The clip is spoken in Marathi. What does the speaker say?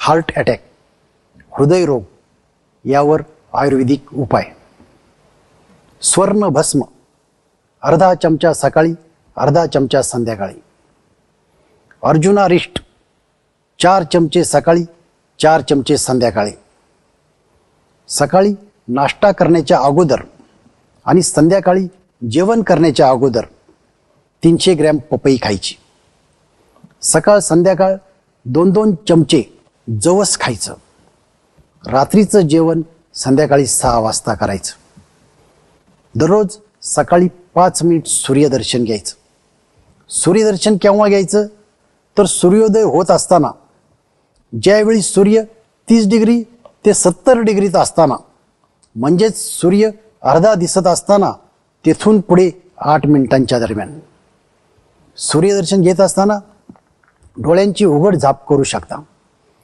हार्ट अटॅक, हृदयरोग यावर आयुर्वेदिक उपाय. स्वर्ण भस्म अर्धा चमचा सकाळी, अर्धा चमचा संध्याकाळी. अर्जुनारिष्ट 4 चमचे सकाळी, 4 चमचे संध्याकाळी. सकाळी नाश्ता करण्याच्या अगोदर आणि संध्याकाळी जेवण करण्याच्या अगोदर 300 ग्रॅम पपई खायची. सकाळ संध्याकाळ 2-2 चमचे जवस खायचं. रात्रीचं जेवण संध्याकाळी 6 वाजता करायचं. दररोज सकाळी 5 मिनिट सूर्यदर्शन घ्यायचं. सूर्यदर्शन केव्हा घ्यायचं तर सूर्योदय होत असताना, ज्यावेळी सूर्य 30 डिग्री ते 70 डिग्रीत असताना, म्हणजेच सूर्य अर्धा दिसत असताना तेथून पुढे 8 मिनिटांच्या दरम्यान. सूर्यदर्शन घेत असताना डोळ्यांची उघड झाप करू शकता.